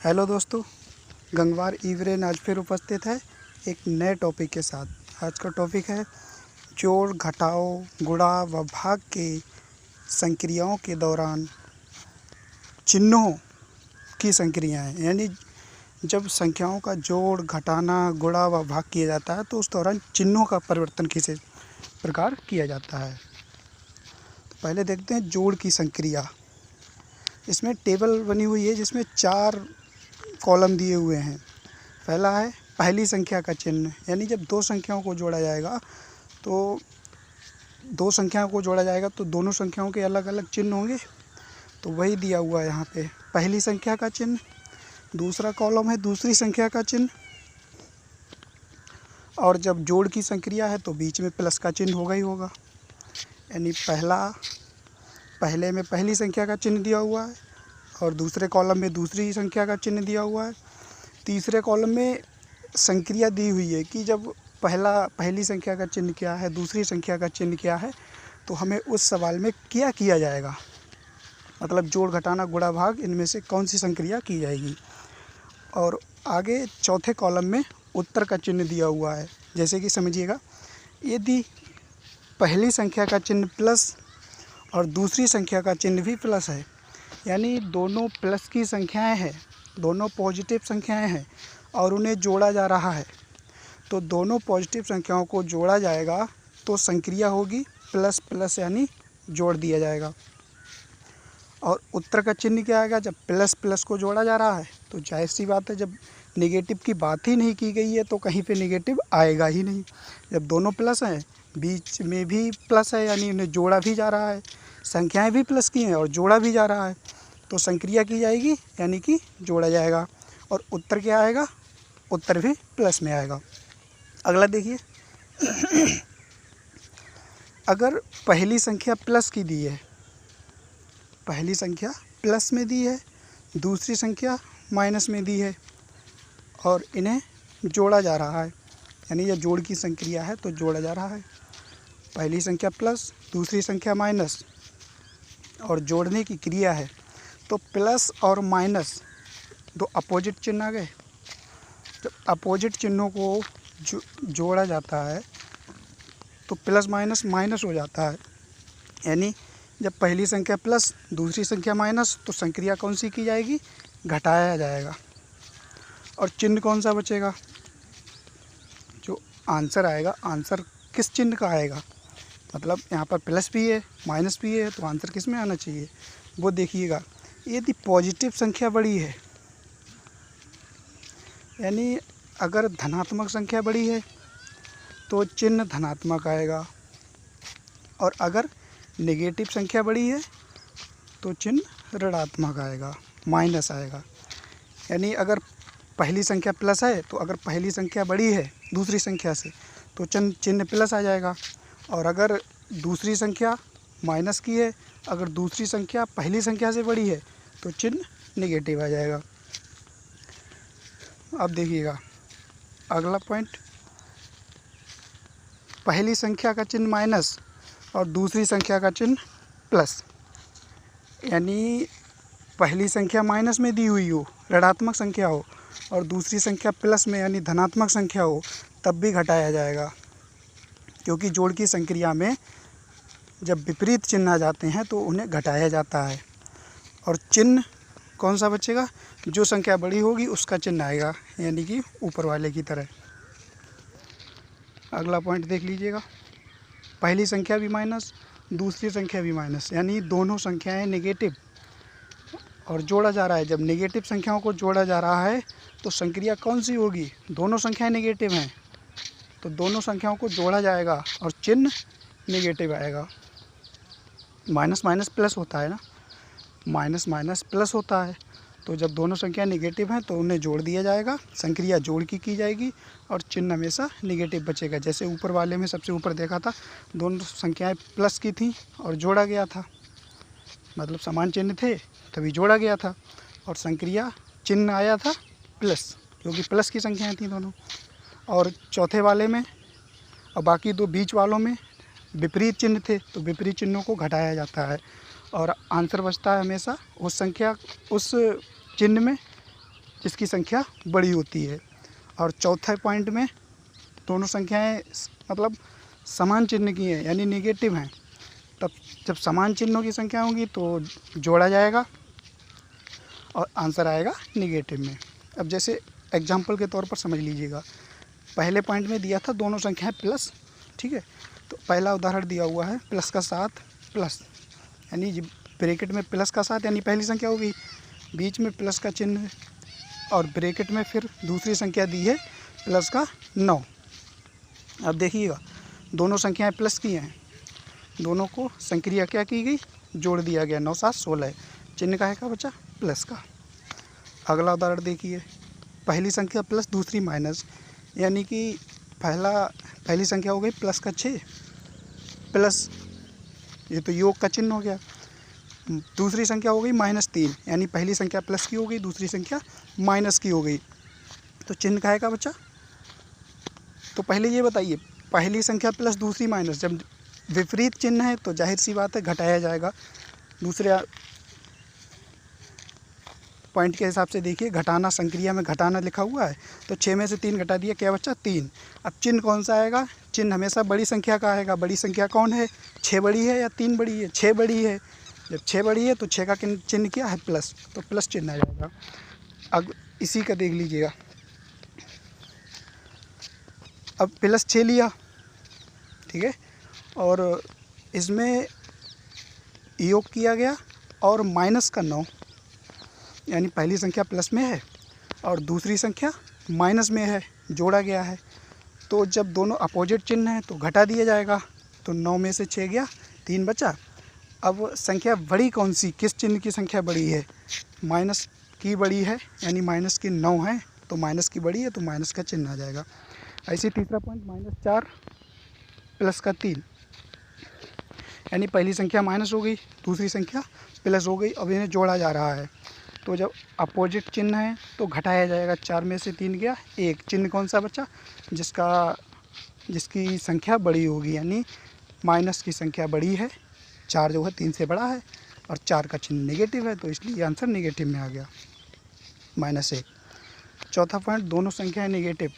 Hello दोस्तों, गंगवार ईवरेन आज फिर उपस्थित है एक नए टॉपिक के साथ। आज का टॉपिक है जोड़, घटाओ, गुणा व भाग के संक्रियाओं के दौरान चिन्हों की संक्रियाएं। यानी जब संख्याओं का जोड़, घटाना, गुणा व भाग किया जाता है तो उस दौरान चिन्हों का परिवर्तन किस प्रकार किया जाता है। तो पहले देखते हैं जोड़ की संक्रिया। इसमें टेबल बनी हुई है जिसमें 4 कॉलम दिए हुए हैं। पहला है पहली संख्या का चिन्ह, यानी जब दो संख्याओं को जोड़ा जाएगा तो दोनों संख्याओं के अलग अलग चिन्ह होंगे, तो वही दिया हुआ है यहाँ पे पहली संख्या का चिन्ह। दूसरा कॉलम है दूसरी संख्या का चिन्ह, और जब जोड़ की संक्रिया है तो बीच में प्लस का चिन्ह होगा ही होगा। यानी पहले में पहली संख्या का चिन्ह दिया हुआ है और दूसरे कॉलम में दूसरी संख्या का चिन्ह दिया हुआ है। तीसरे कॉलम में संक्रिया दी हुई है कि जब पहली संख्या का चिन्ह क्या है, दूसरी संख्या का चिन्ह क्या है, तो हमें उस सवाल में क्या किया जाएगा, मतलब जोड़, घटाना, गुणा, भाग, इनमें से कौन सी संक्रिया की जाएगी। और आगे चौथे कॉलम में उत्तर का चिन्ह दिया हुआ है। जैसे कि समझिएगा, यदि पहली संख्या का चिन्ह प्लस और दूसरी संख्या का चिन्ह भी प्लस है, यानी दोनों प्लस की संख्याएं हैं, दोनों पॉजिटिव संख्याएं हैं और उन्हें जोड़ा जा रहा है, तो दोनों पॉजिटिव संख्याओं को जोड़ा जाएगा तो संक्रिया होगी प्लस प्लस, यानी जोड़ दिया जाएगा। और उत्तर का चिन्ह क्या आएगा, जब प्लस प्लस को जोड़ा जा रहा है तो जाहिर सी बात है, जब नेगेटिव की बात ही नहीं की गई है तो कहीं पे नेगेटिव आएगा ही नहीं। जब दोनों प्लस हैं, बीच में भी प्लस है, यानी उन्हें जोड़ा भी जा रहा है, संख्याएं भी प्लस की हैं और जोड़ा भी जा रहा है, तो संक्रिया की जाएगी, यानी कि जोड़ा जाएगा। और उत्तर क्या आएगा, उत्तर भी प्लस में आएगा। अगला देखिए, अगर पहली संख्या प्लस की दी है, पहली संख्या प्लस में दी है, दूसरी संख्या माइनस में दी है और इन्हें जोड़ा जा रहा है, यानी यह जोड़ की संक्रिया है तो जोड़ा जा रहा है। पहली संख्या प्लस, दूसरी संख्या माइनस और जोड़ने की क्रिया है, तो प्लस और माइनस दो अपोजिट चिन्ह आ गए। जब अपोजिट चिन्हों को जोड़ा जाता है तो प्लस माइनस माइनस हो जाता है, यानी जब पहली संख्या प्लस, दूसरी संख्या माइनस, तो संक्रिया कौन सी की जाएगी, घटाया जाएगा। और चिन्ह कौन सा बचेगा, जो आंसर आएगा, आंसर किस चिन्ह का आएगा, मतलब यहाँ पर प्लस भी है माइनस भी है, तो आंसर किस में आना चाहिए वो देखिएगा। यदि पॉजिटिव संख्या बड़ी है, यानी अगर धनात्मक संख्या बड़ी है तो चिन्ह धनात्मक आएगा, और अगर नेगेटिव संख्या बड़ी है तो चिन्ह ऋणात्मक आएगा, माइनस आएगा। यानी अगर पहली संख्या प्लस है तो अगर पहली संख्या बड़ी है दूसरी संख्या से तो चिन्ह प्लस आ जाएगा, और अगर दूसरी संख्या माइनस की है, अगर दूसरी संख्या पहली संख्या से बड़ी है तो चिन्ह नेगेटिव आ जाएगा। अब देखिएगा अगला पॉइंट, पहली संख्या का चिन्ह माइनस और दूसरी संख्या का चिन्ह प्लस, यानी पहली संख्या माइनस में दी हुई हो, ऋणात्मक संख्या हो, और दूसरी संख्या प्लस में यानी धनात्मक संख्या हो, तब भी घटाया जाएगा, क्योंकि जोड़ की संक्रिया में जब विपरीत चिन्ह आ जाते हैं तो उन्हें घटाया जाता है। और चिन्ह कौन सा बचेगा, जो संख्या बड़ी होगी उसका चिन्ह आएगा, यानी कि ऊपर वाले की तरह। अगला पॉइंट देख लीजिएगा, पहली संख्या भी माइनस, दूसरी संख्या भी माइनस, यानी दोनों संख्याएं नेगेटिव और जोड़ा जा रहा है। जब नेगेटिव संख्याओं को जोड़ा जा रहा है तो संक्रिया कौन सी होगी, दोनों संख्याएं नेगेटिव हैं तो दोनों संख्याओं को जोड़ा जाएगा और चिन्ह नेगेटिव आएगा। माइनस माइनस प्लस होता है ना, माइनस माइनस प्लस होता है, तो जब दोनों संख्या नेगेटिव हैं तो उन्हें जोड़ दिया जाएगा, संक्रिया जोड़ की जाएगी और चिन्ह हमेशा नेगेटिव बचेगा। जैसे ऊपर वाले में सबसे ऊपर देखा था, दोनों संख्याएं प्लस की थी और जोड़ा गया था, मतलब समान चिन्ह थे तभी जोड़ा गया था, और संक्रिया चिन्ह आया था प्लस, क्योंकि प्लस की संख्याएं थी दोनों। और चौथे वाले में और बाकी दो बीच वालों में विपरीत चिन्ह थे, तो विपरीत चिन्हों को घटाया जाता है और आंसर बचता है हमेशा उस चिन्ह में इसकी संख्या बड़ी होती है। और चौथे पॉइंट में दोनों संख्याएं मतलब समान चिन्ह की हैं यानी नेगेटिव हैं, तब जब समान चिन्हों की संख्या होगी तो जोड़ा जाएगा और आंसर आएगा नेगेटिव में। अब जैसे एग्जाम्पल के तौर पर समझ लीजिएगा, पहले पॉइंट में दिया था दोनों संख्याएं प्लस, ठीक है। तो पहला उदाहरण दिया हुआ है प्लस का 7 प्लस, यानी ब्रैकेट में प्लस का 7 यानी पहली संख्या होगी, बीच में प्लस का चिन्ह है और ब्रैकेट में फिर दूसरी संख्या दी है प्लस का 9। अब देखिएगा दोनों संख्याएं प्लस की हैं, दोनों को संक्रिया क्या की गई, जोड़ दिया गया, 9 7 16, चिन्ह का है का बचा प्लस का। अगला उदाहरण देखिए, पहली संख्या प्लस दूसरी माइनस, यानी कि पहली संख्या हो गई प्लस का 6 प्लस, ये तो योग का चिन्ह हो गया। दूसरी संख्या हो गई -3, यानी पहली संख्या प्लस की हो गई, दूसरी संख्या माइनस की हो गई, तो चिन्ह का है का बचा। तो पहले ये बताइए, पहली संख्या प्लस दूसरी माइनस, जब विपरीत चिन्ह है तो जाहिर सी बात है घटाया जाएगा। दूसरे पॉइंट के हिसाब से देखिए, घटाना, संक्रिया में घटाना लिखा हुआ है तो 6 में से 3 घटा दिया, क्या बचा 3। अब चिन्ह कौन सा आएगा, चिन्ह हमेशा बड़ी संख्या का आएगा। बड़ी संख्या कौन है, 6 बड़ी है या 3 बड़ी है, 6 बड़ी है। जब 6 बड़ी है तो 6 का चिन्ह क्या है प्लस, तो प्लस चिन्ह आ जाएगा। अब इसी का देख लीजिएगा, अब प्लस 6 लिया, ठीक है, और इसमें योग किया गया और माइनस का 9, यानी पहली संख्या प्लस में है और दूसरी संख्या माइनस में है, जोड़ा गया है। तो जब दोनों अपोजिट चिन्ह हैं तो घटा दिया जाएगा, तो 9 में से 6 गया, 3 बचा। अब संख्या बड़ी कौन सी, किस चिन्ह की संख्या बड़ी है, माइनस की बड़ी है, यानी माइनस की 9 है तो माइनस की बड़ी है तो माइनस का चिन्ह आ जाएगा। ऐसे तीसरा पॉइंट -4 प्लस का 3, यानी पहली संख्या माइनस हो गई, दूसरी संख्या प्लस हो गई, अब इन्हें जोड़ा जा रहा है। तो जब अपोजिट चिन्ह है तो घटाया जाएगा, 4 में से 3 गया, 1, चिन्ह कौन सा बचा, जिसकी संख्या बड़ी होगी, यानी माइनस की संख्या बड़ी है, 4 जो है 3 से बड़ा है और 4 का चिन्ह नेगेटिव है, तो इसलिए आंसर नेगेटिव में आ गया, -1। चौथा पॉइंट, दोनों संख्याएं नेगेटिव,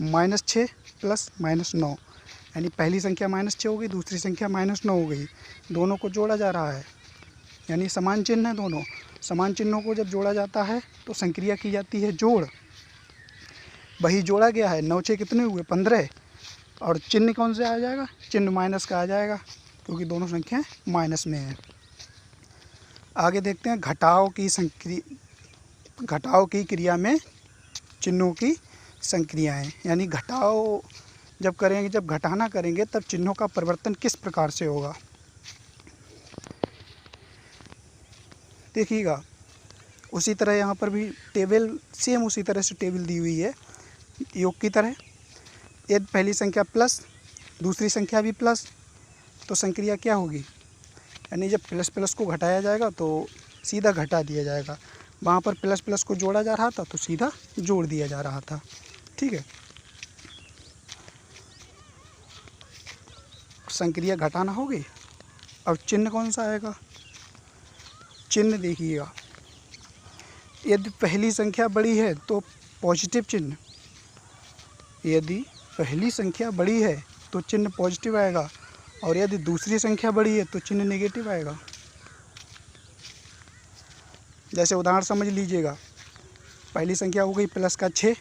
-6 प्लस -9, यानी पहली संख्या -6 हो गई, दूसरी संख्या -9 हो गई, दोनों को जोड़ा जा रहा है, यानी समान चिन्ह है दोनों। समान चिन्हों को जब जोड़ा जाता है तो संक्रिया की जाती है जोड़, वही जोड़ा गया है, 9 6 कितने हुए 15, और चिन्ह कौन से आ जाएगा, चिन्ह माइनस का आ जाएगा क्योंकि दोनों संख्याएं माइनस में हैं। आगे देखते हैं, घटाव की क्रिया में चिन्हों की संक्रियाएं, यानी घटाव जब करेंगे, जब घटाना करेंगे तब चिन्हों का परिवर्तन किस प्रकार से होगा। देखिएगा, उसी तरह यहाँ पर भी टेबल सेम उसी तरह से टेबल दी हुई है योग की तरह। यदि पहली संख्या प्लस, दूसरी संख्या भी प्लस, तो संक्रिया क्या होगी, यानी जब प्लस प्लस को घटाया जाएगा तो सीधा घटा दिया जाएगा। वहाँ पर प्लस प्लस को जोड़ा जा रहा था तो सीधा जोड़ दिया जा रहा था, ठीक है। संक्रिया घटाना होगी। अब चिन्ह कौन सा आएगा, चिन्ह देखिएगा, यदि पहली संख्या बड़ी है तो पॉजिटिव चिन्ह, यदि पहली संख्या बड़ी है तो चिन्ह पॉजिटिव आएगा, और यदि दूसरी संख्या बड़ी है तो चिन्ह नेगेटिव आएगा। जैसे उदाहरण समझ लीजिएगा, पहली संख्या हो गई प्लस का 6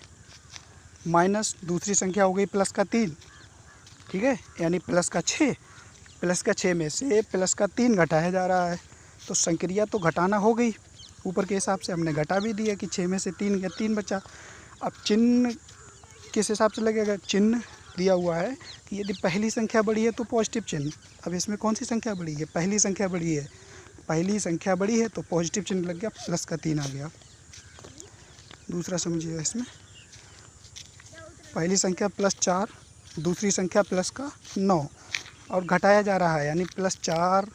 माइनस दूसरी संख्या हो गई प्लस का 3, ठीक है, यानी प्लस का 6 में से प्लस का 3 घटाया जा रहा है, तो संक्रिया तो घटाना हो गई, ऊपर के हिसाब से हमने घटा भी दिया कि 6 में से 3 गया, 3 बचा। अब चिन्ह किस हिसाब से लगेगा, चिन्ह दिया हुआ है कि यदि पहली संख्या बड़ी है तो पॉजिटिव चिन्ह। अब इसमें कौन सी संख्या बड़ी है, पहली संख्या बड़ी है, पहली संख्या बड़ी है तो पॉजिटिव चिन्ह लग गया, प्लस का 3 आ गया। दूसरा समझिएगा, इसमें पहली संख्या +4, दूसरी संख्या प्लस का 9 और घटाया जा रहा है, यानी +4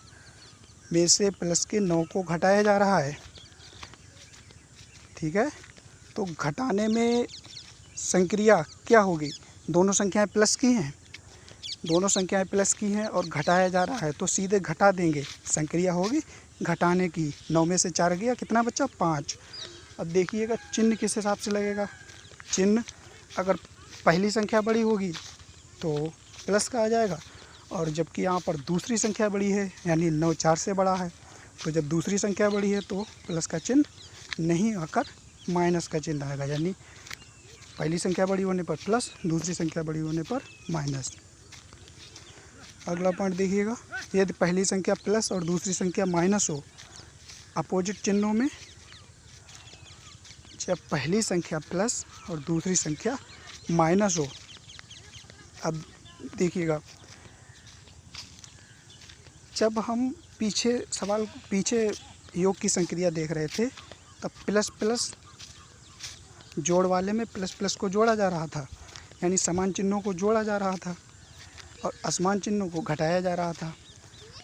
में से प्लस के 9 को घटाया जा रहा है, ठीक है। तो घटाने में संक्रिया क्या होगी, दोनों संख्याएं प्लस की हैं, दोनों संख्याएं प्लस की हैं और घटाया जा रहा है तो सीधे घटा देंगे, संक्रिया होगी घटाने की। 9 में से 4 गया, कितना बचा 5, अब देखिएगा चिन्ह किस हिसाब से लगेगा। चिन्ह अगर पहली संख्या बड़ी होगी तो प्लस का आ जाएगा, और जबकि यहाँ पर दूसरी संख्या बड़ी है यानी 9 4 से बड़ा है, तो जब दूसरी संख्या बड़ी है तो प्लस का चिन्ह नहीं आकर माइनस का चिन्ह आएगा, यानी पहली संख्या बड़ी होने पर प्लस, दूसरी संख्या बड़ी होने पर माइनस। अगला पॉइंट देखिएगा, यदि पहली संख्या प्लस और दूसरी संख्या माइनस हो अपोजिट चिन्हों में, जब पहली संख्या प्लस और दूसरी संख्या माइनस हो। अब देखिएगा, जब हम पीछे योग की संक्रिया देख रहे थे तब प्लस प्लस जोड़ वाले में प्लस प्लस को जोड़ा जा रहा था, यानी समान चिन्हों को जोड़ा जा रहा था और असमान चिन्हों को घटाया जा रहा था।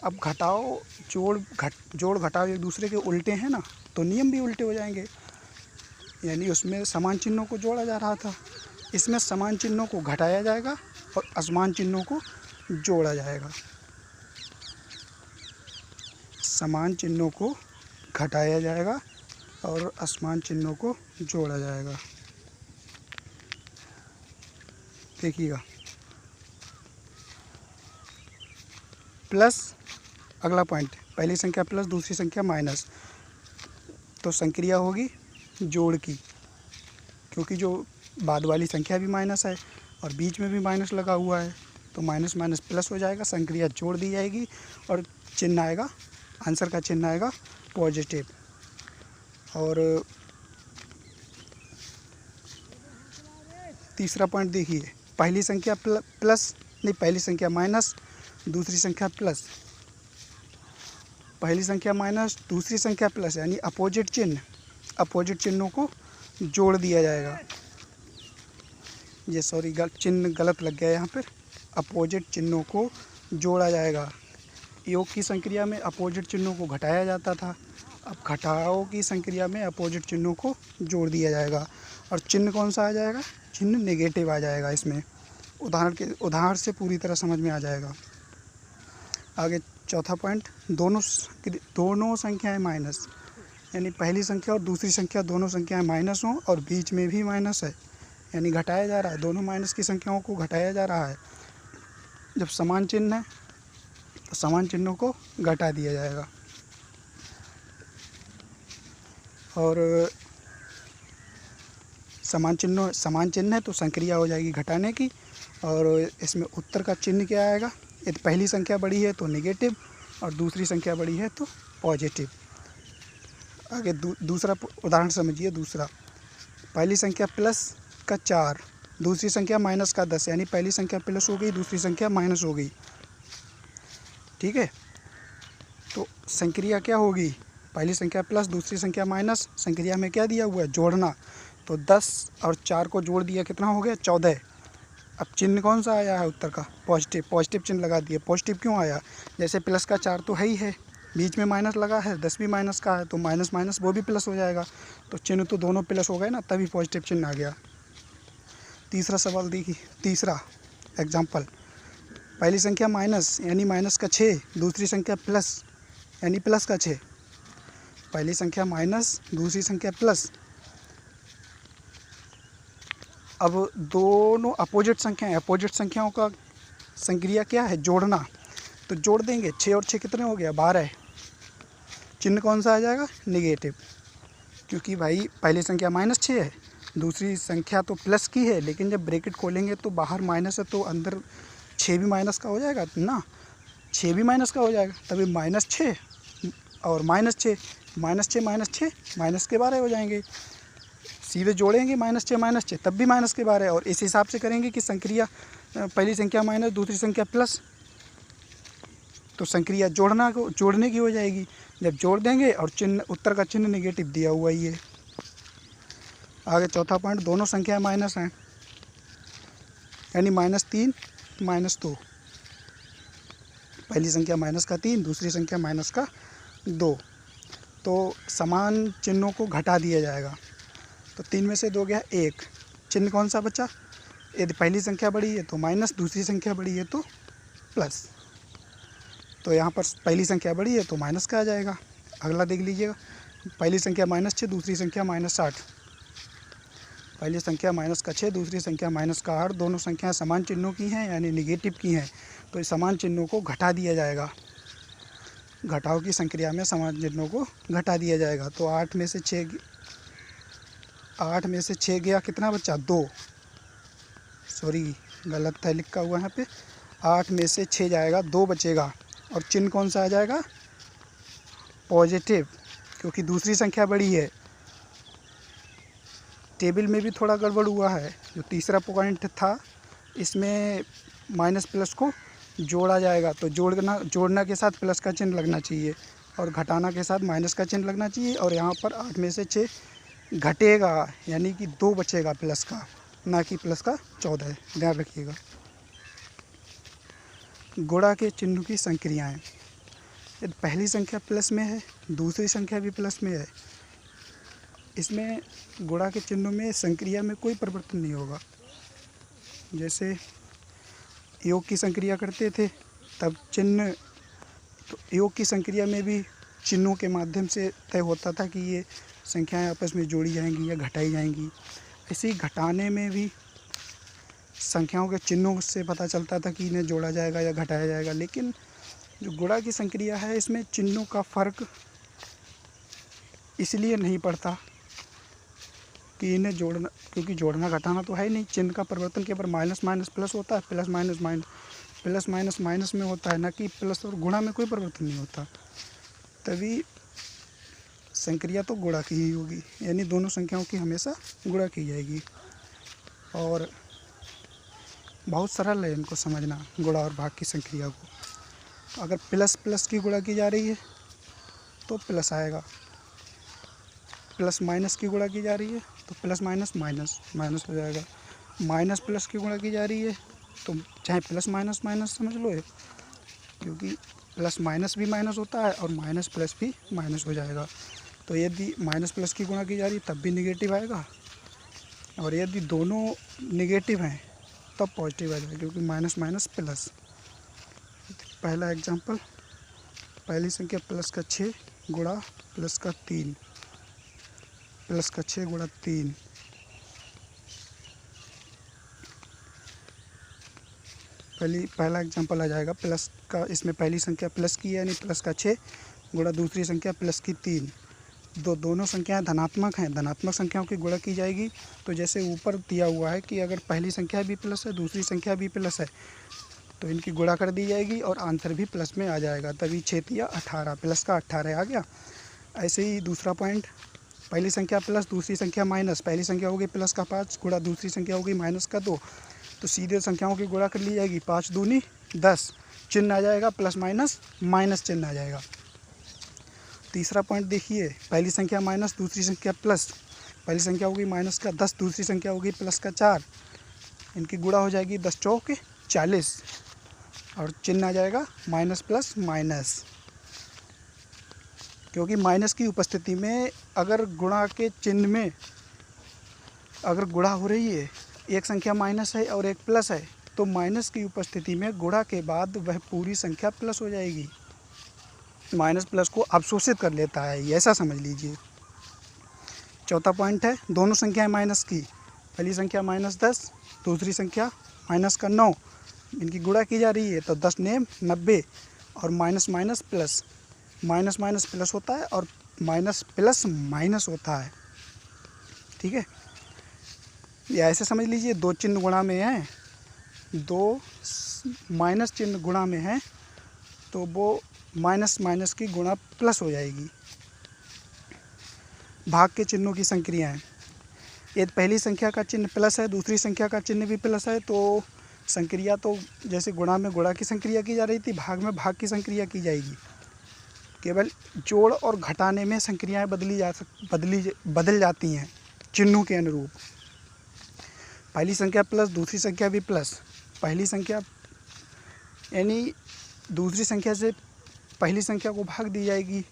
अब घटाओ जोड़ घटाओ एक दूसरे के उल्टे हैं ना, तो नियम भी उल्टे हो जाएंगे, यानी उसमें समान चिन्हों को जोड़ा जा रहा था, इसमें समान चिन्हों को घटाया जाएगा और असमान चिन्हों को जोड़ा जाएगा। समान चिन्हों को घटाया जाएगा और असमान चिन्हों को जोड़ा जाएगा। देखिएगा, प्लस, अगला पॉइंट, पहली संख्या प्लस दूसरी संख्या माइनस, तो संक्रिया होगी जोड़ की, क्योंकि जो बाद वाली संख्या भी माइनस है और बीच में भी माइनस लगा हुआ है, तो माइनस माइनस प्लस हो जाएगा, संक्रिया जोड़ दी जाएगी और चिन्ह आएगा, आंसर का चिन्ह आएगा पॉजिटिव। और तीसरा पॉइंट देखिए, पहली संख्या पहली संख्या माइनस दूसरी संख्या प्लस, पहली संख्या माइनस दूसरी संख्या प्लस, यानी अपोजिट चिन्हों को जोड़ दिया जाएगा। ये सॉरी चिन्ह गलत लग गया यहाँ पर, अपोजिट चिन्हों को जोड़ा जाएगा। योग की संक्रिया में अपोजिट चिन्हों को घटाया जाता था, अब घटाओ की संक्रिया में अपोजिट चिन्हों को जोड़ दिया जाएगा और चिन्ह कौन सा आ जाएगा, चिन्ह नेगेटिव आ जाएगा। इसमें उदाहरण से पूरी तरह समझ में आ जाएगा। आगे चौथा पॉइंट, दोनों संख्याएं माइनस, यानी पहली संख्या और दूसरी संख्या दोनों संख्याएं माइनस हों और बीच में भी माइनस है, यानी घटाया जा रहा है, दोनों माइनस की संख्याओं को घटाया जा रहा है। जब समान चिन्ह है तो समान चिन्हों को घटा दिया जाएगा। और समान चिन्ह है तो संक्रिया हो जाएगी घटाने की, और इसमें उत्तर का चिन्ह क्या आएगा, यदि पहली संख्या बड़ी है तो नेगेटिव और दूसरी संख्या बड़ी है तो पॉजिटिव। आगे दूसरा उदाहरण समझिए। दूसरा, पहली संख्या प्लस का 4, दूसरी संख्या माइनस का 10, यानी पहली संख्या प्लस हो गई, दूसरी संख्या माइनस हो गई। ठीक है, तो संक्रिया क्या होगी, पहली संख्या प्लस दूसरी संख्या माइनस, संक्रिया में क्या दिया हुआ है, जोड़ना, तो 10 और 4 को जोड़ दिया, कितना हो गया, 14। अब चिन्ह कौन सा आया है उत्तर का, पॉजिटिव चिन्ह लगा दिए। पॉजिटिव क्यों आया, जैसे प्लस का 4 तो है ही है, बीच में माइनस लगा है, 10 भी माइनस का है, तो माइनस माइनस वो भी प्लस हो जाएगा, तो चिन्ह तो दोनों प्लस हो गए ना, तभी पॉजिटिव चिन्ह आ गया। तीसरा सवाल देखिए, तीसरा एग्जाम्पल, पहली संख्या माइनस यानी माइनस का 6, दूसरी संख्या प्लस यानी प्लस का 6, पहली संख्या माइनस दूसरी संख्या प्लस। अब दोनों अपोजिट संख्याओं का संक्रिया क्या है, जोड़ना, तो जोड़ देंगे, 6 और 6 कितने हो गया, 12। चिन्ह कौन सा आ जाएगा, नेगेटिव, क्योंकि भाई पहली संख्या -6 है, दूसरी संख्या तो प्लस की है, लेकिन जब ब्रैकेट खोलेंगे तो बाहर माइनस है, तो अंदर 6 भी माइनस का हो जाएगा ना, 6 भी माइनस का हो जाएगा, तभी -6 और -6, -6 माइनस के 12 हो जाएंगे। सीधे जोड़ेंगे -6 तब भी माइनस के 12, और इस हिसाब से करेंगे कि संक्रिया पहली संख्या माइनस दूसरी संख्या प्लस, तो संक्रिया जोड़ने की हो जाएगी। जब जोड़ देंगे और चिन्ह, उत्तर का चिन्ह नेगेटिव दिया हुआ ही है। आगे चौथा पॉइंट, दोनों संख्याएं माइनस हैं, यानी -3 -2, पहली संख्या माइनस का 3, दूसरी संख्या माइनस का 2, तो समान चिन्हों को घटा दिया जाएगा। तो 3 में से 2 गया 1, चिन्ह कौन सा बचा, यदि पहली संख्या बड़ी है तो माइनस, दूसरी संख्या बड़ी है तो प्लस, तो यहाँ पर पहली संख्या बड़ी है तो माइनस का आ जाएगा। अगला देख लीजिएगा, पहली संख्या -6, दूसरी संख्या -8। पहली संख्या माइनस का 6, दूसरी संख्या माइनस का 8। दोनों संख्याएं समान चिन्हों की हैं, यानी निगेटिव की हैं, तो इस समान चिन्हों को घटा दिया जाएगा। घटाव की संक्रिया में समान चिन्हों को घटा दिया जाएगा। तो 8 में से 6 गया, कितना बचा? 2। सॉरी, गलत है लिखा हुआ यहाँ पे। 8 में से 6 जाएगा, 2 बचेगा। और चिन्ह कौन सा आ जाएगा? पॉजिटिव, क्योंकि दूसरी संख्या बड़ी है। टेबल में भी थोड़ा गड़बड़ हुआ है। जो तीसरा पॉइंट था, इसमें माइनस प्लस को जोड़ा जाएगा, तो जोड़ना के साथ प्लस का चिन्ह लगना चाहिए और घटाना के साथ माइनस का चिन्ह लगना चाहिए। और यहाँ पर 8 में से 6 घटेगा, यानी कि 2 बचेगा प्लस का, ना कि प्लस का 14। ध्यान रखिएगा। गुणा के चिन्हों की संक्रियाएं। यदि पहली संख्या प्लस में है, दूसरी संख्या भी प्लस में है, इसमें गुणा के चिन्हों में संक्रिया में कोई परिवर्तन नहीं होगा। जैसे योग की संक्रिया करते थे तब चिन्ह, तो योग की संक्रिया में भी चिन्हों के माध्यम से तय होता था कि ये संख्याएं आपस में जोड़ी जाएंगी या घटाई जाएंगी। ऐसे ही घटाने में भी संख्याओं के चिन्हों से पता चलता था कि इन्हें जोड़ा जाएगा या घटाया जाएगा। लेकिन जो गुणा की संक्रिया है, इसमें चिन्हों का फ़र्क इसलिए नहीं पड़ता कि इन्हें जोड़ना, क्योंकि जोड़ना घटाना तो है ही नहीं। चिन्ह का परिवर्तन केवल माइनस माइनस प्लस होता है, plus minus minus, plus minus minus में होता है, ना कि प्लस और गुणा में कोई परिवर्तन नहीं होता। तभी संक्रिया तो गुणा की ही होगी, यानी दोनों संख्याओं की हमेशा गुणा की जाएगी। और बहुत सरल है इनको समझना, गुणा और भाग की संक्रिया को। अगर प्लस प्लस की गुणा की जा रही है तो प्लस आएगा, प्लस माइनस की गुणा की जा रही है तो प्लस माइनस माइनस माइनस हो जाएगा, माइनस प्लस की गुणा की जा रही है तो चाहे प्लस माइनस माइनस समझ लो है, क्योंकि प्लस माइनस भी माइनस होता है और माइनस प्लस भी माइनस हो जाएगा। तो यदि माइनस प्लस की गुणा की जा रही है तब भी निगेटिव आएगा, और यदि दोनों निगेटिव हैं तब पॉजिटिव आ जाएगा, क्योंकि माइनस माइनस प्लस। पहला एग्जांपल, पहली संख्या प्लस का 6 गुणा प्लस का 3, प्लस का 6 गुणा 3। पहला एग्जांपल आ जाएगा प्लस का, इसमें पहली संख्या प्लस की है, यानी प्लस का 6 गुणा दूसरी संख्या प्लस की 3। दोनों संख्याएं धनात्मक हैं, धनात्मक संख्याओं की गुणा की जाएगी। तो जैसे ऊपर दिया हुआ है कि अगर पहली संख्या भी प्लस है, दूसरी संख्या भी प्लस है, तो इनकी गुणा कर दी जाएगी और आंसर भी प्लस में आ जाएगा। तभी 6 या 18, प्लस का 18 आ गया। ऐसे ही दूसरा पॉइंट, पहली संख्या प्लस, दूसरी संख्या माइनस। पहली संख्या होगी प्लस का 5 गुणा दूसरी संख्या होगी माइनस का 2, तो सीधे संख्याओं की गुणा कर ली जाएगी। 5 दूनी 10, चिन्ह आ जाएगा प्लस माइनस, माइनस चिन्ह आ जाएगा। तीसरा पॉइंट देखिए, पहली संख्या माइनस, दूसरी संख्या प्लस। पहली संख्या होगी माइनस का 10, दूसरी संख्या होगी प्लस का 4, इनकी गुणा हो जाएगी 10 चौके 40, और चिन्ह आ जाएगा माइनस प्लस माइनस। क्योंकि माइनस की उपस्थिति में अगर गुणा के चिन्ह में अगर गुणा हो रही है, एक संख्या माइनस है और एक प्लस है, तो माइनस की उपस्थिति में गुणा के बाद वह पूरी संख्या प्लस हो जाएगी। माइनस प्लस को अवशोषित कर लेता है, ये ऐसा समझ लीजिए। चौथा पॉइंट है, दोनों संख्याएं माइनस की। पहली संख्या -10, दूसरी संख्या -9, इनकी गुणा की जा रही है, तो 10 नेम 90, और minus minus plus, minus minus plus होता है और माइनस प्लस माइनस होता है। ठीक है, ये ऐसे समझ लीजिए, दो चिन्ह गुणा में हैं, दो माइनस चिन्ह गुणा में हैं, तो वो माइनस माइनस की गुणा प्लस हो जाएगी। भाग के चिन्हों की संक्रियाएं। यदि पहली संख्या का चिन्ह प्लस है, दूसरी संख्या का चिन्ह भी प्लस है, तो संक्रिया तो जैसे गुणा में गुणा की संक्रिया की जा रही थी, भाग में भाग की संक्रिया की जाएगी। केवल जोड़ और घटाने में संक्रियाएं बदल जाती हैं चिन्हों के अनुरूप। पहली संख्या प्लस, दूसरी संख्या भी प्लस। पहली संख्या यानी दूसरी संख्या से पहली संख्या को भाग दी जाएगी,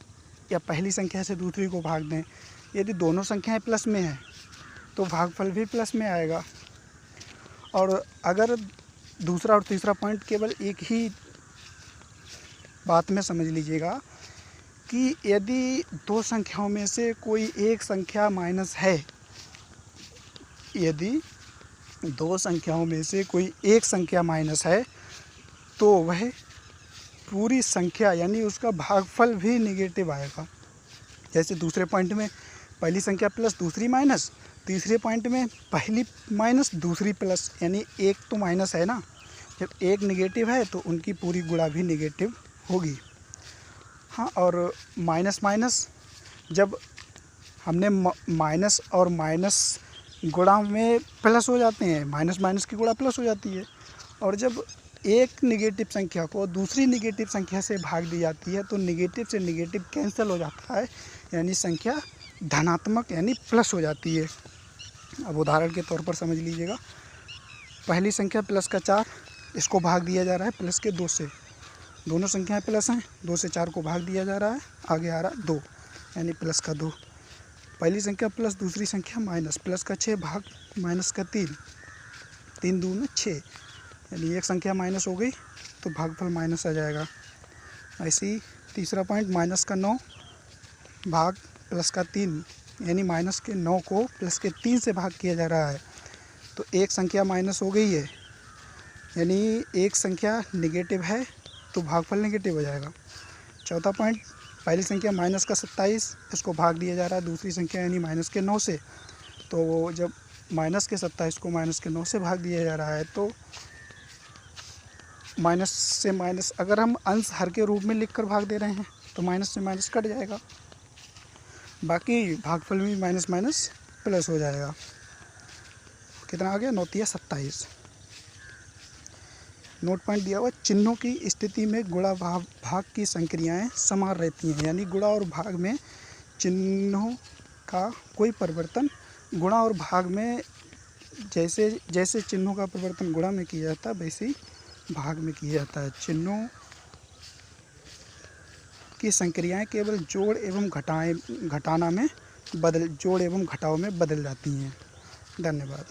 या पहली संख्या से दूसरी को भाग दें। यदि दोनों संख्याएं प्लस में हैं तो भागफल भी प्लस में आएगा। और अगर दूसरा और तीसरा पॉइंट केवल एक ही बात में समझ लीजिएगा कि यदि दो संख्याओं में से कोई एक संख्या माइनस है, यदि दो संख्याओं में से कोई एक संख्या माइनस है तो वह पूरी संख्या यानी उसका भागफल भी निगेटिव आएगा। जैसे दूसरे पॉइंट में पहली संख्या प्लस दूसरी माइनस, तीसरे पॉइंट में पहली माइनस दूसरी प्लस, यानी एक तो माइनस है ना, जब एक निगेटिव है तो उनकी पूरी गुणा भी निगेटिव होगी। हाँ, और माइनस माइनस, जब हमने माइनस और माइनस गुणा में प्लस हो जाते हैं, माइनस माइनस की गुणा प्लस हो जाती है, और जब एक निगेटिव संख्या को दूसरी निगेटिव संख्या से भाग दी जाती है तो निगेटिव से निगेटिव कैंसिल हो जाता है, यानी संख्या धनात्मक यानी प्लस हो जाती है। अब उदाहरण के तौर पर समझ लीजिएगा, पहली संख्या प्लस का 4, इसको भाग दिया जा रहा है प्लस के 2 से, दोनों संख्याएं प्लस हैं, 2 से 4 को भाग दिया जा रहा है, आगे आ रहा है 2 यानी प्लस का 2। पहली संख्या प्लस दूसरी संख्या माइनस, प्लस का 6 भाग माइनस का 3, 3 दूनी 6, यानी एक संख्या माइनस हो गई तो भागफल माइनस आ जाएगा। ऐसे ही तीसरा पॉइंट माइनस का 9 भाग प्लस का 3, यानी माइनस के 9 को प्लस के 3 से भाग किया जा रहा है तो एक संख्या माइनस हो गई है, यानी एक संख्या निगेटिव है तो भागफल निगेटिव हो जाएगा। चौथा पॉइंट, पहली संख्या माइनस का 27, इसको भाग दिया जा रहा है दूसरी संख्या यानी माइनस के 9 से, तो जब माइनस के 27 को माइनस के 9 से भाग दिया जा रहा है तो माइनस से माइनस, अगर हम अंश हर के रूप में लिखकर भाग दे रहे हैं तो माइनस से माइनस कट जाएगा, बाकी भागफल में माइनस माइनस प्लस हो जाएगा। कितना आ गया, 9 तिया 27। नोट पॉइंट दिया हुआ, चिन्हों की स्थिति में गुणा भाग की संक्रियाएं समान रहती हैं, यानी गुणा और भाग में चिन्हों का कोई परिवर्तन, गुणा और भाग में जैसे जैसे चिन्हों का परिवर्तन गुणा में किया जाता है वैसे ही भाग में किया जाता है। चिन्हों की संक्रियाएं केवल जोड़ एवं घटाव में बदल जाती हैं। धन्यवाद।